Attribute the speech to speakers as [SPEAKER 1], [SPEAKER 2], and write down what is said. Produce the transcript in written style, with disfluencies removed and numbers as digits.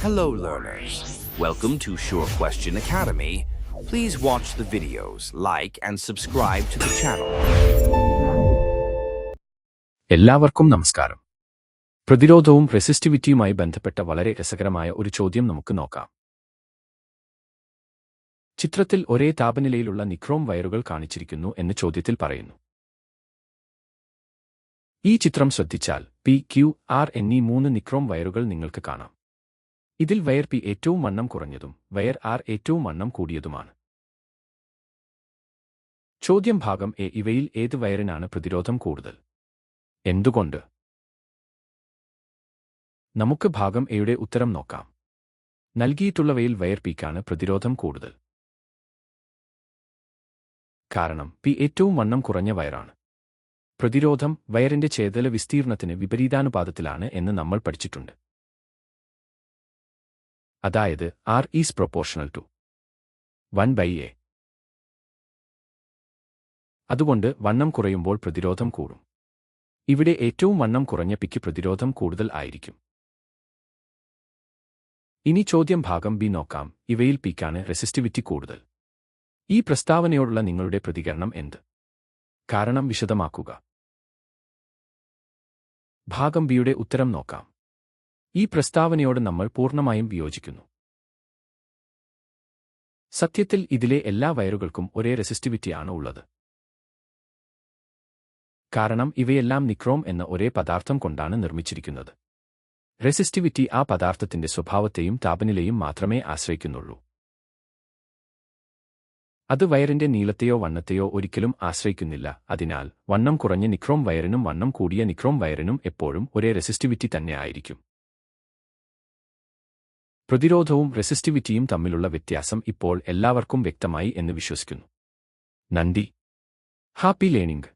[SPEAKER 1] Hello learners, welcome to Sure Question Academy. Please watch the videos, like and subscribe to the channel.
[SPEAKER 2] എല്ലാവർക്കും നമസ്കാരം. പ്രതിരോധവും റെസിസ്റ്റിവിറ്റിയുമായി ബന്ധപ്പെട്ട വളരെ രസകരമായ ഒരു ചോദ്യം നമുക്ക് നോക്കാം. ചിത്രത്തിൽ ഒരേ താപനിലയിലുള്ള നിക്രോം വയറുകൾ കാണിച്ചിരിക്കുന്നു എന്ന് ചോദ്യത്തിൽ പറയുന്നു. ഈ ചിത്രം ശ്രദ്ധിച്ചാൽ പി, ക്യു, ആർ എന്നീ 3 നിക്രോം വയറുകൾ നിങ്ങൾക്ക് കാണാം. ഇതിൽ വയർ പി ഏറ്റവും വണ്ണം കുറഞ്ഞതും വയർ ആർ ഏറ്റവും വണ്ണം കൂടിയതുമാണ്. ചോദ്യം ഭാഗം എ. ഇവയിൽ ഏത് വയറിനാണ് പ്രതിരോധം കൂടുതൽ? എന്തുകൊണ്ട്? നമുക്ക് ഭാഗം എയുടെ ഉത്തരം നോക്കാം. നൽകിയിട്ടുള്ളവയിൽ വയർ പിക്കാണ് പ്രതിരോധം കൂടുതൽ. കാരണം പി ഏറ്റവും വണ്ണം കുറഞ്ഞ വയറാണ്. പ്രതിരോധം വയറിന്റെ ഛേദന വിസ്തീർണത്തിന് വിപരീതാനുപാതത്തിലാണ് എന്ന് നമ്മൾ പഠിച്ചിട്ടുണ്ട്. അതായത് R is proportional to 1/A. അതുകൊണ്ട് വണ്ണം കുറയുമ്പോൾ പ്രതിരോധം കൂടും. ഇവിടെ ഏറ്റവും വണ്ണം കുറഞ്ഞ പിക്ക് പ്രതിരോധം കൂടുതൽ ആയിരിക്കും. ഇനി ചോദ്യം ഭാഗം ബി നോക്കാം. ഇവയിൽ പിക്കാണ് റെസിസ്റ്റിവിറ്റി കൂടുതൽ. ഈ പ്രസ്താവനയോടുള്ള നിങ്ങളുടെ പ്രതികരണം എന്ത്? കാരണം വിശദമാക്കുക. ഭാഗം ബിയുടെ ഉത്തരം നോക്കാം. ഈ പ്രസ്താവനയോട് നമ്മൾ പൂർണ്ണമായും വിയോജിക്കുന്നു. സത്യത്തിൽ ഇതിലെ എല്ലാ വയറുകൾക്കും ഒരേ റെസിസ്റ്റിവിറ്റിയാണ് ഉള്ളത്. കാരണം ഇവയെല്ലാം നിക്രോം എന്ന ഒരേ പദാർത്ഥം കൊണ്ടാണ് നിർമ്മിച്ചിരിക്കുന്നത്. റെസിസ്റ്റിവിറ്റി ആ പദാർത്ഥത്തിന്റെ സ്വഭാവത്തെയും താപനിലയും മാത്രമേ ആശ്രയിക്കുന്നുള്ളൂ. അത് വയറിന്റെ നീളത്തെയോ വണ്ണത്തെയോ ഒരിക്കലും ആശ്രയിക്കുന്നില്ല. അതിനാൽ വണ്ണം കുറഞ്ഞ നിക്രോം വയറിനും വണ്ണം കൂടിയ നിക്രോം വയറിനും എപ്പോഴും ഒരേ റെസിസ്റ്റിവിറ്റി തന്നെ ആയിരിക്കും. പ്രതിരോധവും റെസിസ്റ്റിവിറ്റിയും തമ്മിലുള്ള വ്യത്യാസം ഇപ്പോൾ എല്ലാവർക്കും വ്യക്തമായി എന്ന് വിശ്വസിക്കുന്നു. നന്ദി. Happy learning.